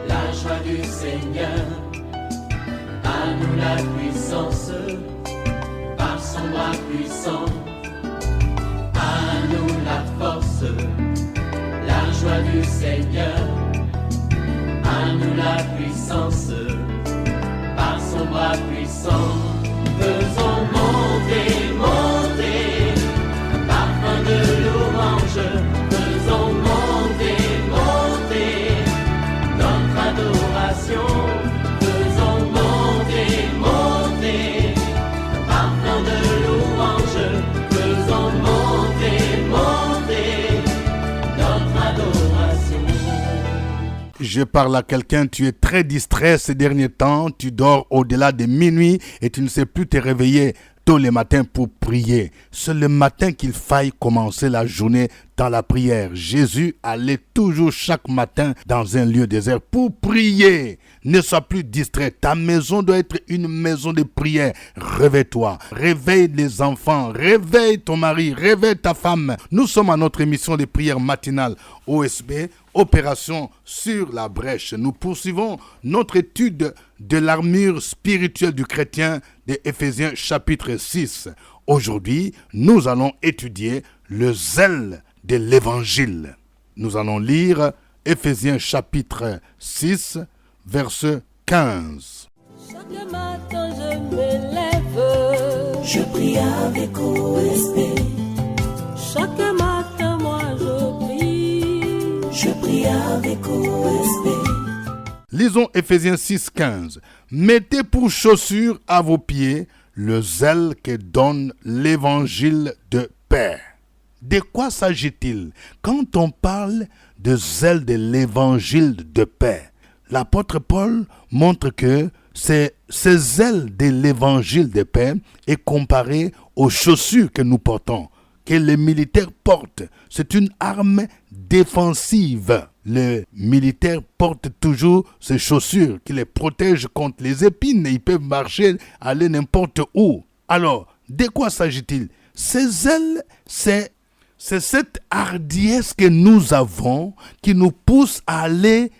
la joie du Seigneur. À nous la puissance, par son bras puissant. À nous la force, la joie du Seigneur. À nous la puissance, par son bras puissant. Faisons monter, monter, parfum de louange. Faisons monter, monter, notre adoration. Faisons monter, monter, parfum de louange. Faisons monter, monter, notre adoration. Je parle à quelqu'un, tu es très distrait ces derniers temps, tu dors au-delà de minuit et tu ne sais plus te réveiller tôt le matin pour prier. C'est le matin qu'il faille commencer la journée dans la prière. Jésus allait toujours chaque matin dans un lieu désert pour prier. Ne sois plus distrait. Ta maison doit être une maison de prière. Réveille-toi. Réveille les enfants. Réveille ton mari. Réveille ta femme. Nous sommes à notre émission de prière matinale OSB, Opération sur la brèche. Nous poursuivons notre étude de l'armure spirituelle du chrétien de Éphésiens chapitre 6. Aujourd'hui, nous allons étudier le zèle de l'évangile. Nous allons lire Éphésiens chapitre 6, verset 15. Chaque matin je me lève, je prie avec OSB. Chaque matin moi je prie avec OSB. Lisons Éphésiens 6, 15. Mettez pour chaussure à vos pieds le zèle que donne l'évangile de paix. De quoi s'agit-il quand on parle de zèle de l'évangile de paix? L'apôtre Paul montre que ce zèle de l'évangile de paix est comparé aux chaussures que nous portons, que les militaires portent. C'est une arme défensive. Les militaires portent toujours ces chaussures qui les protègent contre les épines. Ils peuvent marcher, aller n'importe où. Alors, de quoi s'agit-il? Ces zèles, c'est cette hardiesse que nous avons qui nous pousse à aller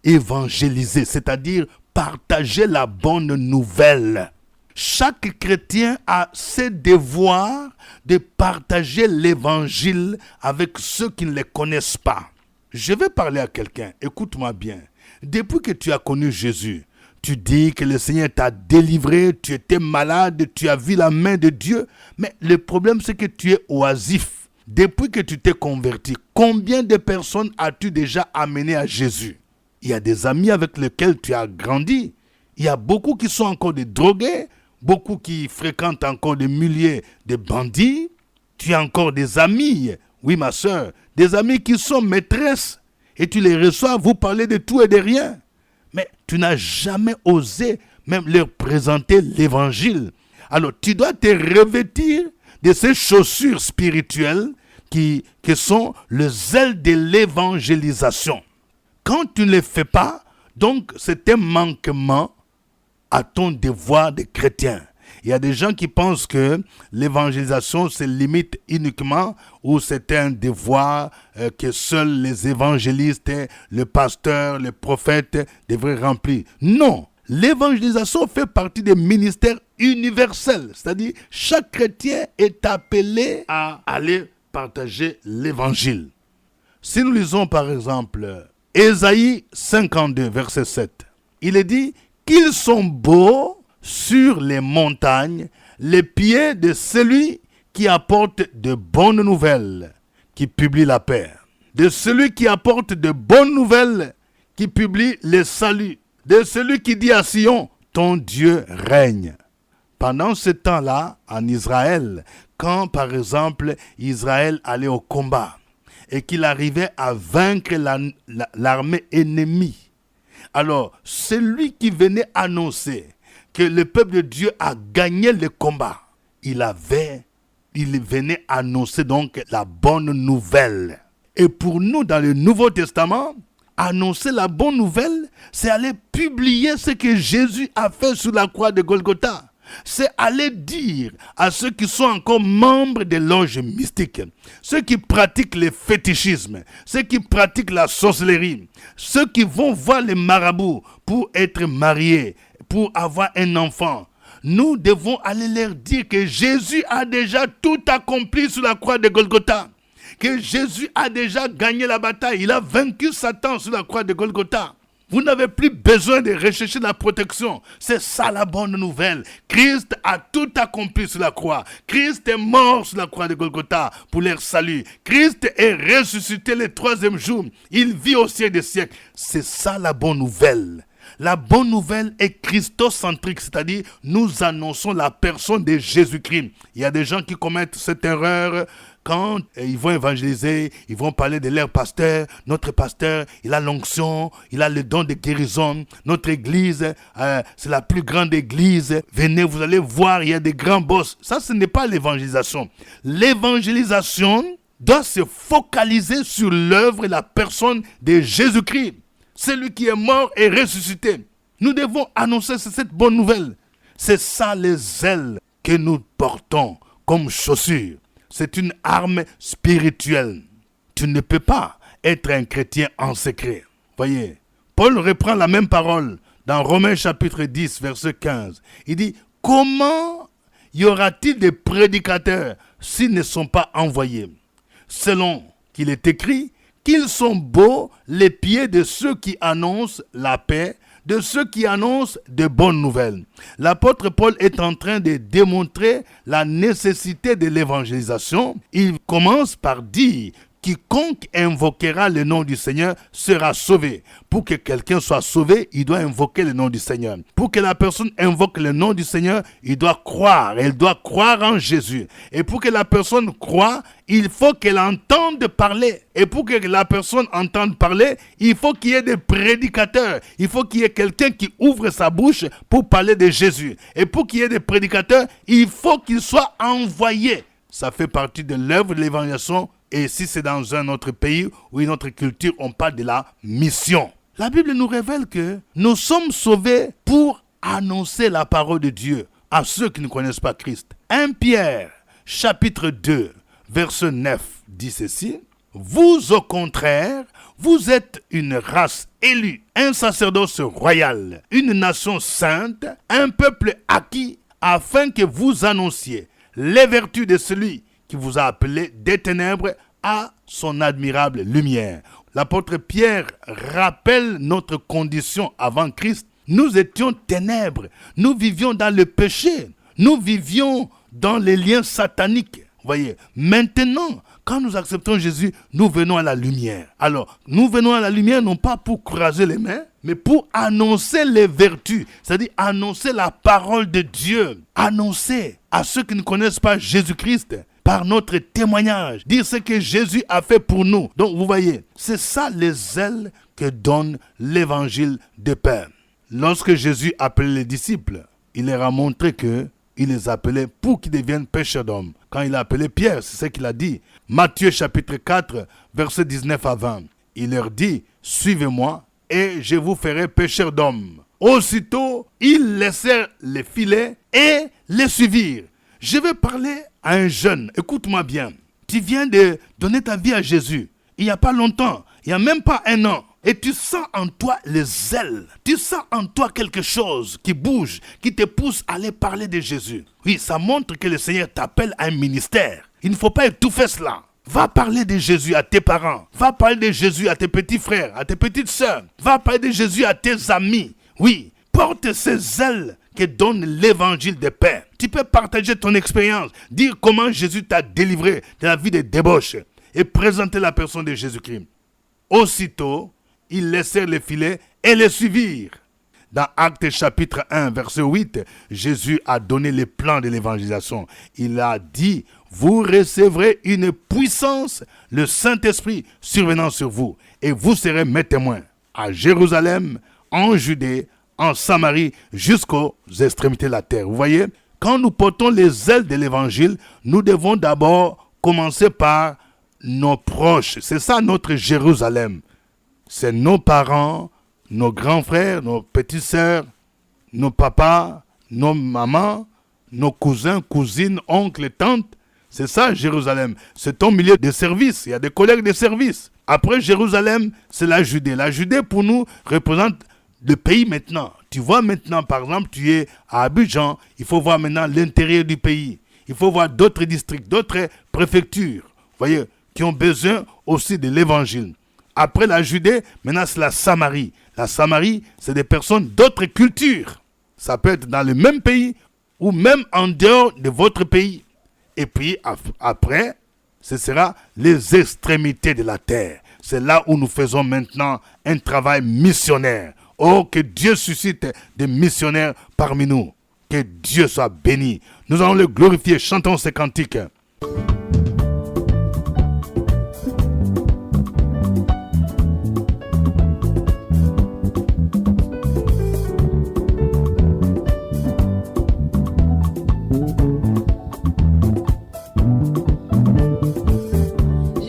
évangéliser, c'est-à-dire partager la bonne nouvelle. Chaque chrétien a ses devoirs de partager l'évangile avec ceux qui ne le connaissent pas. Je vais parler à quelqu'un, écoute-moi bien. Depuis que tu as connu Jésus, tu dis que le Seigneur t'a délivré, tu étais malade, tu as vu la main de Dieu. Mais le problème, c'est que tu es oisif. Depuis que tu t'es converti, combien de personnes as-tu déjà amenées à Jésus? Il y a des amis avec lesquels tu as grandi. Il y a beaucoup qui sont encore des drogués, beaucoup qui fréquentent encore des milliers de bandits. Tu as encore des amis, oui ma soeur, des amis qui sont maîtresses. Et tu les reçois, vous parlez de tout et de rien. Mais tu n'as jamais osé même leur présenter l'évangile. Alors tu dois te revêtir de ces chaussures spirituelles qui sont le zèle de l'évangélisation. Quand tu ne le fais pas, donc c'est un manquement à ton devoir de chrétien. Il y a des gens qui pensent que l'évangélisation se limite uniquement ou c'est un devoir que seuls les évangélistes, le pasteur, le prophète devraient remplir. Non, l'évangélisation fait partie des ministères universels. C'est-à-dire, chaque chrétien est appelé à aller partager l'évangile. Si nous lisons par exemple Ésaïe 52, verset 7, il est dit qu'ils sont beaux sur les montagnes, les pieds de celui qui apporte de bonnes nouvelles, qui publie la paix. De celui qui apporte de bonnes nouvelles, qui publie le salut. De celui qui dit à Sion, ton Dieu règne. Pendant ce temps-là, en Israël, quand par exemple Israël allait au combat et qu'il arrivait à vaincre l'armée ennemie, alors celui qui venait annoncer que le peuple de Dieu a gagné le combat, il venait annoncer donc la bonne nouvelle. Et pour nous, dans le Nouveau Testament, annoncer la bonne nouvelle, c'est aller publier ce que Jésus a fait sur la croix de Golgotha. c'est aller dire à ceux qui sont encore membres des loges mystiques, ceux qui pratiquent le fétichisme, ceux qui pratiquent la sorcellerie, ceux qui vont voir les marabouts pour être mariés, pour avoir un enfant. Nous devons aller leur dire que Jésus a déjà tout accompli sur la croix de Golgotha. Que Jésus a déjà gagné la bataille. Il a vaincu Satan sur la croix de Golgotha. Vous n'avez plus besoin de rechercher la protection. C'est ça la bonne nouvelle. Christ a tout accompli sur la croix. Christ est mort sur la croix de Golgotha pour leur salut. Christ est ressuscité le 3e jour. Il vit au siècle des siècles. C'est ça la bonne nouvelle. La bonne nouvelle est christocentrique, c'est-à-dire nous annonçons la personne de Jésus-Christ. Il y a des gens qui commettent cette erreur quand ils vont évangéliser, ils vont parler de leur pasteur. Notre pasteur, il a l'onction, il a le don de guérison. Notre église, c'est la plus grande église. Venez, vous allez voir, il y a des grands boss. Ça, ce n'est pas l'évangélisation. L'évangélisation doit se focaliser sur l'œuvre et la personne de Jésus-Christ. Celui qui est mort et ressuscité. Nous devons annoncer cette bonne nouvelle. C'est ça les ailes que nous portons comme chaussures. C'est une arme spirituelle. Tu ne peux pas être un chrétien en secret. Voyez, Paul reprend la même parole dans Romains chapitre 10, verset 15. Il dit, comment y aura-t-il des prédicateurs s'ils ne sont pas envoyés? Selon qu'il est écrit, qu'ils sont beaux les pieds de ceux qui annoncent la paix, de ceux qui annoncent de bonnes nouvelles. L'apôtre Paul est en train de démontrer la nécessité de l'évangélisation. Il commence par dire quiconque invoquera le nom du Seigneur sera sauvé. Pour que quelqu'un soit sauvé, il doit invoquer le nom du Seigneur. Pour que la personne invoque le nom du Seigneur, il doit croire. Elle doit croire en Jésus. Et pour que la personne croie, il faut qu'elle entende parler. Et pour que la personne entende parler, il faut qu'il y ait des prédicateurs. Il faut qu'il y ait quelqu'un qui ouvre sa bouche pour parler de Jésus. Et pour qu'il y ait des prédicateurs, il faut qu'il soit envoyé. Ça fait partie de l'œuvre de l'évangélisation. Et si c'est dans un autre pays ou une autre culture, on parle de la mission. La Bible nous révèle que nous sommes sauvés pour annoncer la parole de Dieu à ceux qui ne connaissent pas Christ. 1 Pierre, chapitre 2, verset 9, dit ceci. Vous, au contraire, vous êtes une race élue, un sacerdoce royal, une nation sainte, un peuple acquis, afin que vous annonciez les vertus de celui qui vous a appelé des ténèbres à son admirable lumière. L'apôtre Pierre rappelle notre condition avant Christ. Nous étions ténèbres, nous vivions dans le péché, nous vivions dans les liens sataniques. Voyez, maintenant, quand nous acceptons Jésus, nous venons à la lumière. Alors, nous venons à la lumière non pas pour croiser les mains, mais pour annoncer les vertus, c'est-à-dire annoncer la parole de Dieu, annoncer à ceux qui ne connaissent pas Jésus-Christ par notre témoignage, dire ce que Jésus a fait pour nous. Donc, vous voyez, c'est ça les ailes que donne l'évangile de paix. Lorsque Jésus appelait les disciples, il leur a montré que il les appelait pour qu'ils deviennent pêcheurs d'hommes. Quand il a appelé Pierre, c'est ce qu'il a dit. Matthieu chapitre 4, versets 19 à 20. Il leur dit, suivez-moi et je vous ferai pêcheurs d'hommes. Aussitôt, ils laissèrent les filets et les suivirent. Je vais parler à un jeune. Écoute-moi bien. Tu viens de donner ta vie à Jésus. Il n'y a pas longtemps. Il n'y a même pas un an. Et tu sens en toi les ailes. Tu sens en toi quelque chose qui bouge, qui te pousse à aller parler de Jésus. Oui, ça montre que le Seigneur t'appelle à un ministère. Il ne faut pas étouffer cela. Va parler de Jésus à tes parents. Va parler de Jésus à tes petits frères, à tes petites sœurs. Va parler de Jésus à tes amis. Oui, porte ces ailes que donne l'évangile de paix. Tu peux partager ton expérience, dire comment Jésus t'a délivré de la vie de débauche et présenter la personne de Jésus-Christ. Aussitôt, ils laissèrent les filets et les suivirent. Dans Actes chapitre 1, verset 8, Jésus a donné les plans de l'évangélisation. Il a dit, vous recevrez une puissance, le Saint-Esprit survenant sur vous, et vous serez mes témoins à Jérusalem, en Judée, en Samarie, jusqu'aux extrémités de la terre. Vous voyez, quand nous portons les ailes de l'évangile, nous devons d'abord commencer par nos proches. C'est ça notre Jérusalem. C'est nos parents, nos grands frères, nos petites sœurs, nos papas, nos mamans, nos cousins, cousines, oncles et tantes. C'est ça, Jérusalem. C'est ton milieu de service. Il y a des collègues de service. Après Jérusalem, c'est la Judée. La Judée, pour nous, représente le pays maintenant. Tu vois maintenant, par exemple, tu es à Abidjan. Il faut voir maintenant l'intérieur du pays. Il faut voir d'autres districts, d'autres préfectures, voyez, qui ont besoin aussi de l'évangile. Après la Judée, maintenant c'est la Samarie. La Samarie, c'est des personnes d'autres cultures. Ça peut être dans le même pays ou même en dehors de votre pays. Et puis après, ce sera les extrémités de la terre. C'est là où nous faisons maintenant un travail missionnaire. Oh, que Dieu suscite des missionnaires parmi nous. Que Dieu soit béni. Nous allons le glorifier. Chantons ces cantiques.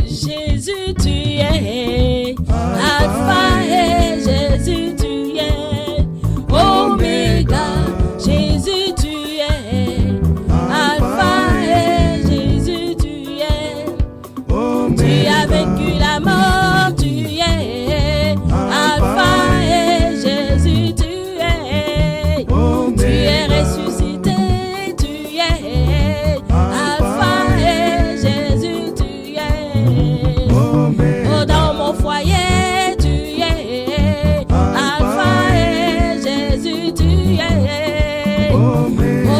Jésus, tu es Alpha et Jésus, tu es Oméga. Jésus, tu es Alpha et Jésus, tu es. Tu as vaincu la mort, tu es Alpha et Jésus, tu es. Tu es ressuscité, tu es Alpha et Jésus, tu es. Oh, dans mon foyer, tu es Alpha et Jésus, tu es. Oh,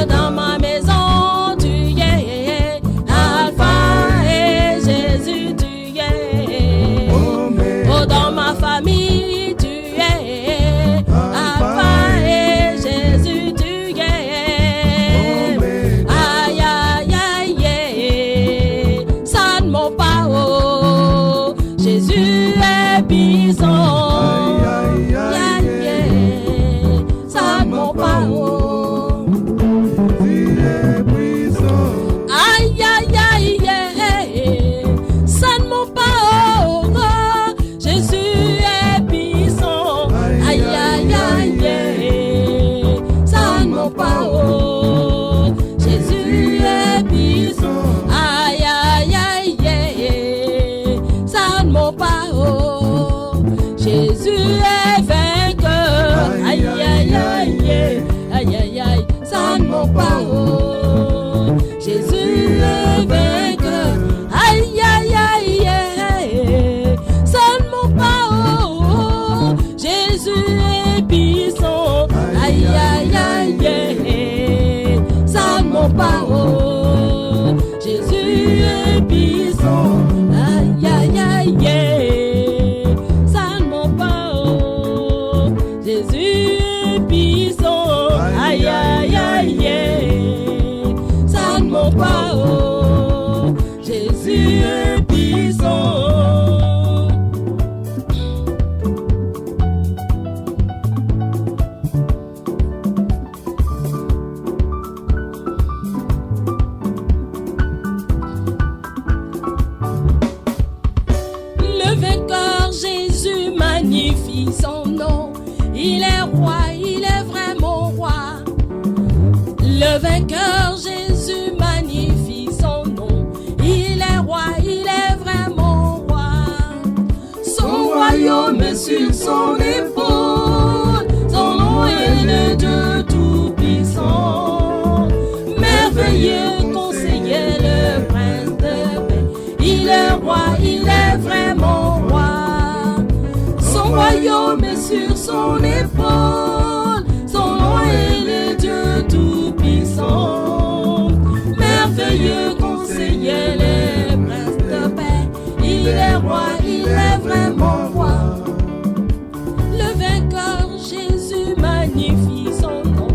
dans ma maison, tu es Alpha et Jésus, tu es. Oh, dans ma famille, tu es Alpha et Jésus, tu es. Aïe, aïe, aïe, aïe, ça ne m'en pas, oh, Jésus est puissant. Aïe, aïe, aïe, ça ne m'en pas, oh. Aïe, aïe, aïe, aïe, ça ne m'en pas, oh, Jésus est puissant. Aïe, aïe, aïe, aïe, ça ne m'en pas, oh, Jésus est puissant. Aïe, aïe, aïe, aïe, ça ne m'en pas, oh, Jésus est vainqueur. Aïe, aïe, aïe, aïe, aïe, aïe, ça ne m'en pas, oh, Jésus est vainqueur. Aïe, aïe, aïe, aïe, ça ne m'en pas, oh, Jésus est puissant. Aïe, aïe, aïe, aïe, ça ne m'en pas, oh, Jésus est puissant. Aïe, aïe, aïe, aïe, ça ne m'en pas, oh, Jésus est puissant. Aïe, aïe, aïe, aïe, ça ne m'en pas, oh, Jésus est puissant. Le vainqueur Jésus magnifie son nom. Il est roi, il est vraiment roi. Le vainqueur Jésus magnifie son nom. Il est roi, il est vraiment roi. Son royaume est sur son épaule. Son nom est le Dieu tout-puissant. Merveilleux conseiller, le prince de paix. Il est roi, il est vraiment roi. Son royaume est sur son épaule. Son nom est le Dieu tout-puissant. Merveilleux conseiller, le prince de paix. Il est roi, il est vraiment roi. Le vainqueur Jésus magnifie son nom.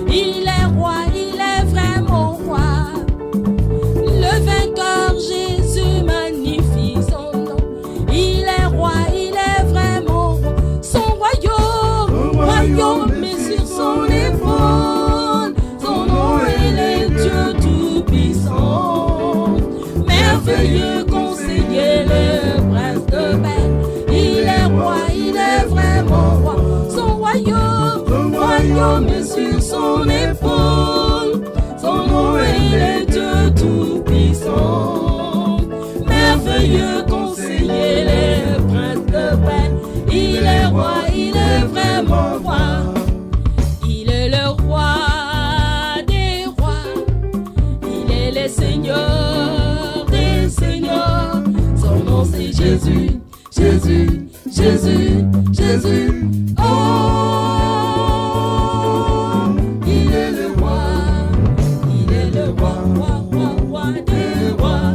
Il est roi, il est vraiment roi. Le vainqueur Jésus magnifie son nom. Il est roi, il est vraiment roi. Son royaume est sur son épaule. Son nom est le Dieu tout-puissant. Merveilleux conseiller, le prince de paix. Il est roi, il est vraiment roi. Son royaume est sur son épaule. Son Jésus, Jésus, Jésus. Oh, il est le roi, roi, roi, roi des rois.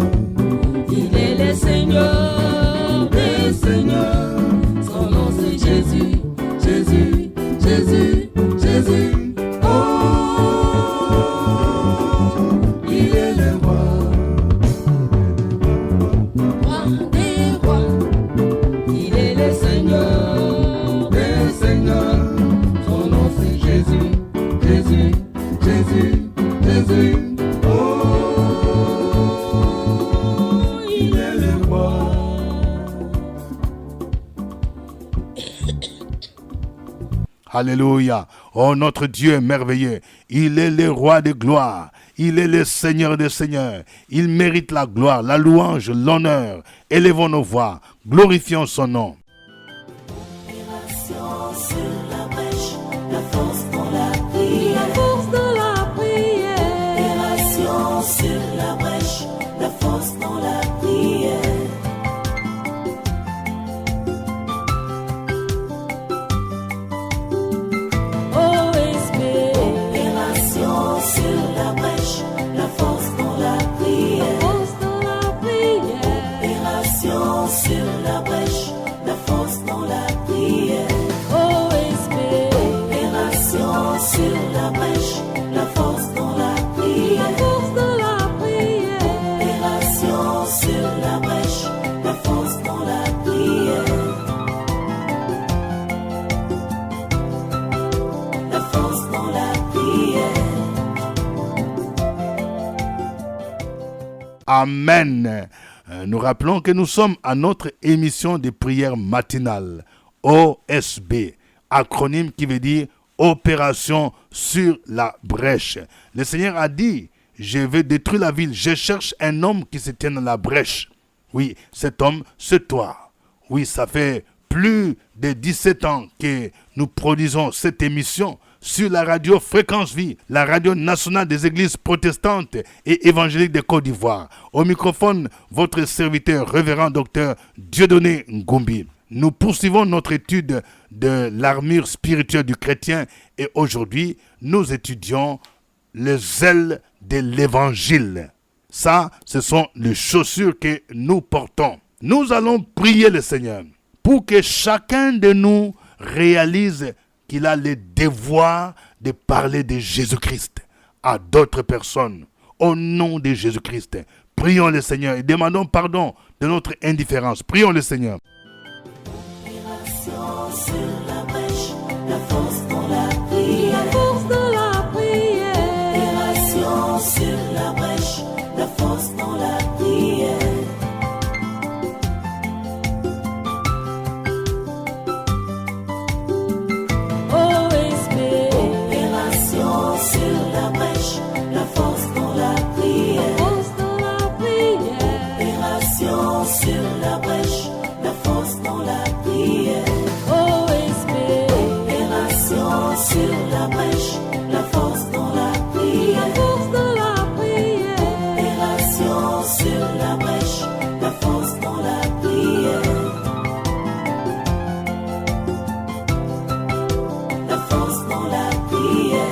Il est le Seigneur des seigneurs. Son nom c'est Jésus, Jésus, Jésus, Jésus. Oh, il est le roi, roi des rois. Il est le Seigneur des seigneurs. Son nom c'est Jésus, Jésus, Jésus, Jésus. Oh, il est le roi. Alléluia. Oh, notre Dieu est merveilleux. Il est le roi de gloire. Il est le Seigneur des seigneurs. Il mérite la gloire, la louange, l'honneur. Élevons nos voix. Glorifions son nom. Opération sur la brèche, la force dans la prière. La force de la prière. Opération sur la brèche, la force dans la prière. OSB. Opération sur la brèche, la force dans la prière. Force de la prière. Opération sur la brèche, la force dans la prière. OSB. Opération sur la brèche, la force dans la La prière. force de la prière. Opération sur la brèche, la force dans la prière. La force dans la prière. Amen. Nous rappelons que nous sommes à notre émission de prière matinale, OSB, acronyme qui veut dire Opération sur la brèche. Le Seigneur a dit, je vais détruire la ville, je cherche un homme qui se tienne dans la brèche. Oui, cet homme, c'est toi. Oui, ça fait plus de 17 ans que nous produisons cette émission sur la radio Fréquence Vie, la radio nationale des églises protestantes et évangéliques de Côte d'Ivoire. Au microphone, votre serviteur, révérend docteur Dieudonné Ngumbi. Nous poursuivons notre étude de l'armure spirituelle du chrétien et aujourd'hui, nous étudions les ailes de l'évangile. Ça, ce sont les chaussures que nous portons. Nous allons prier le Seigneur pour que chacun de nous réalise qu'il a le devoir de parler de Jésus-Christ à d'autres personnes. Au nom de Jésus-Christ, prions le Seigneur et demandons pardon de notre indifférence. Prions le Seigneur. Opération sur la brèche, la force dans la prière. La force de la prière. Opération sur la brèche, la force dans la prière. OSB. Opération sur la brèche, la force dans la prière. Force de la prière. Opération sur la brèche, la force dans la prière. OSB. Opération sur la brèche, la force dans la La prière. force de la prière. Opération sur la brèche, la force dans la prière. La force dans la prière.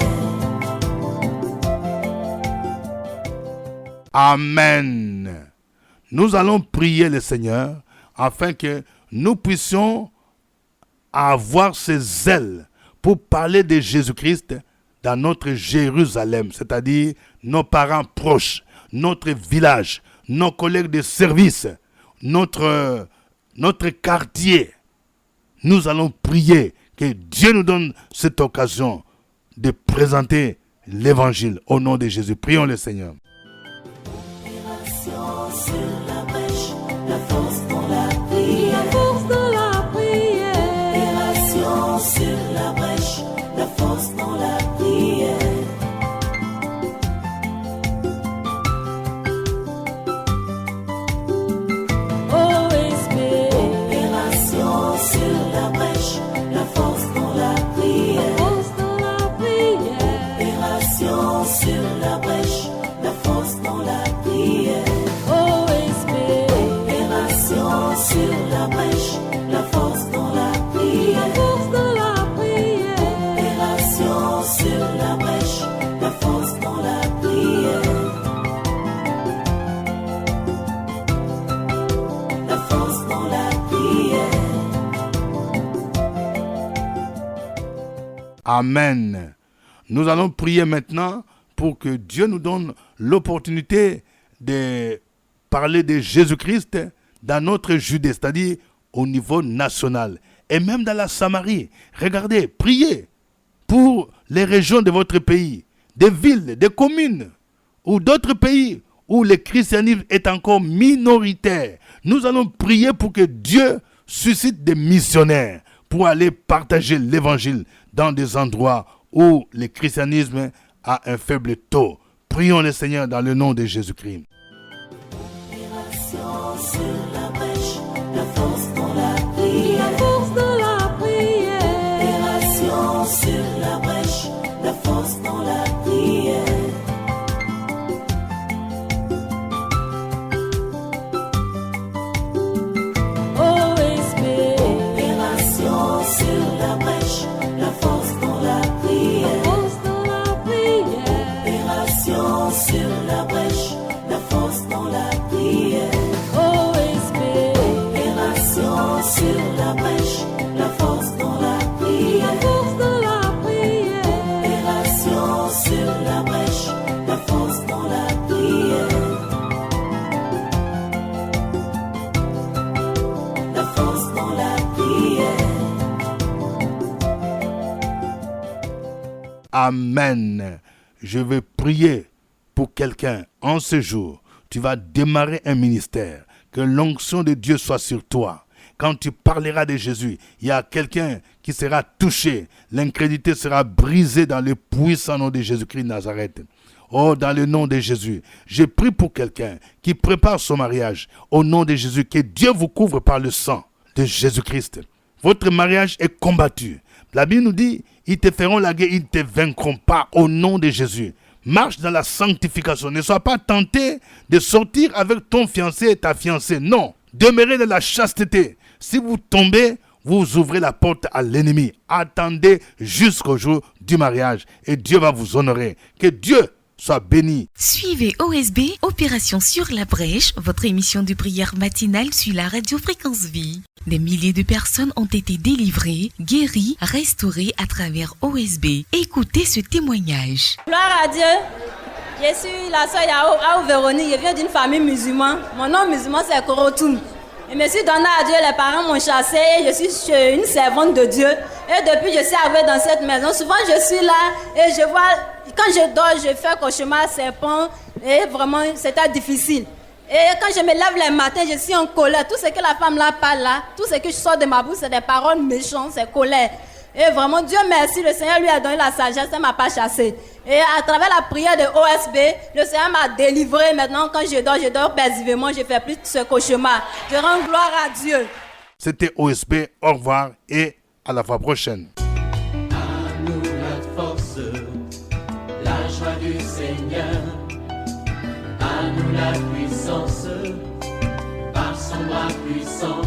Amen. Nous allons prier le Seigneur afin que nous puissions avoir ces ailes pour parler de Jésus-Christ dans notre Jérusalem, c'est-à-dire nos parents proches, notre village, nos collègues de service, notre quartier. Nous allons prier que Dieu nous donne cette occasion de présenter l'évangile au nom de Jésus. Prions le Seigneur. Opération sur la brèche, la force dans la prière. La force de la prière. Opération sur la brèche, la force dans la prière. OSB. Opération sur la brèche, la force dans la prière. Force de la prière. Opération sur la brèche, la force dans la prière. OSB. Opération Amen. Nous allons prier maintenant pour que Dieu nous donne l'opportunité de parler de Jésus-Christ dans notre Judée, c'est-à-dire au niveau national et même dans la Samarie. Regardez, priez pour les régions de votre pays, des villes, des communes ou d'autres pays où le christianisme est encore minoritaire. Nous allons prier pour que Dieu suscite des missionnaires pour aller partager l'évangile dans des endroits où le christianisme a un faible taux. Prions le Seigneur dans le nom de Jésus-Christ. Opération sur la brèche, la force dans la prière. La force de la prière. Opération sur la brèche, la force dans la prière. OSB. Opération sur la brèche, la force dans la prière. Force de la prière. Opération sur la brèche, la force dans la prière. OSB. Opération sur la brèche, la force dans la La prière. force de la prière. Opération sur la brèche, la force dans la prière. La force dans la prière. Amen. Je vais prier pour quelqu'un en ce jour. Tu vas démarrer un ministère. Que l'onction de Dieu soit sur toi. Quand tu parleras de Jésus, il y a quelqu'un qui sera touché. L'incrédulité sera brisée dans le puissant nom de Jésus-Christ de Nazareth. Oh, dans le nom de Jésus, je prie pour quelqu'un qui prépare son mariage. Au nom de Jésus, que Dieu vous couvre par le sang de Jésus-Christ. Votre mariage est combattu. La Bible nous dit, ils te feront la guerre, ils ne te vaincront pas au nom de Jésus. Marche dans la sanctification. Ne sois pas tenté de sortir avec ton fiancé et ta fiancée. Non. Demeurez dans la chasteté. Si vous tombez, vous ouvrez la porte à l'ennemi. Attendez jusqu'au jour du mariage et Dieu va vous honorer. Que Dieu soit béni. Suivez OSB, Opération sur la brèche, votre émission de prière matinale sur la radio Fréquence Vie. Des milliers de personnes ont été délivrées, guéries, restaurées à travers OSB. Écoutez ce témoignage. Gloire à Dieu. Je suis la sœur Yao Véronique. Je viens d'une famille musulmane. Mon nom musulman, c'est Korotoum. Je me suis donné à Dieu. Les parents m'ont chassé. Je suis une servante de Dieu. Et depuis, je suis arrivée dans cette maison. Souvent, je suis là et je vois, quand je dors, je fais cauchemar, serpent. Et vraiment, c'était difficile. Et quand je me lève le matin, je suis en colère. Tout ce que la femme là parle là, tout ce que je sors de ma bouche, c'est des paroles méchantes, c'est colère. Et vraiment, Dieu merci, le Seigneur lui a donné la sagesse, il ne m'a pas chassé. Et à travers la prière de OSB, le Seigneur m'a délivré. Maintenant, quand je dors paisiblement, je ne fais plus ce cauchemar. Je rends gloire à Dieu. C'était OSB. Au revoir et à la fois prochaine. À nous la force, la joie du Seigneur. À nous la puissance, par son bras puissant.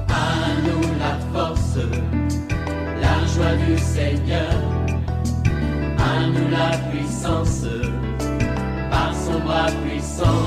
À nous la force, la joie du Seigneur. À nous la puissance, par son bras puissant.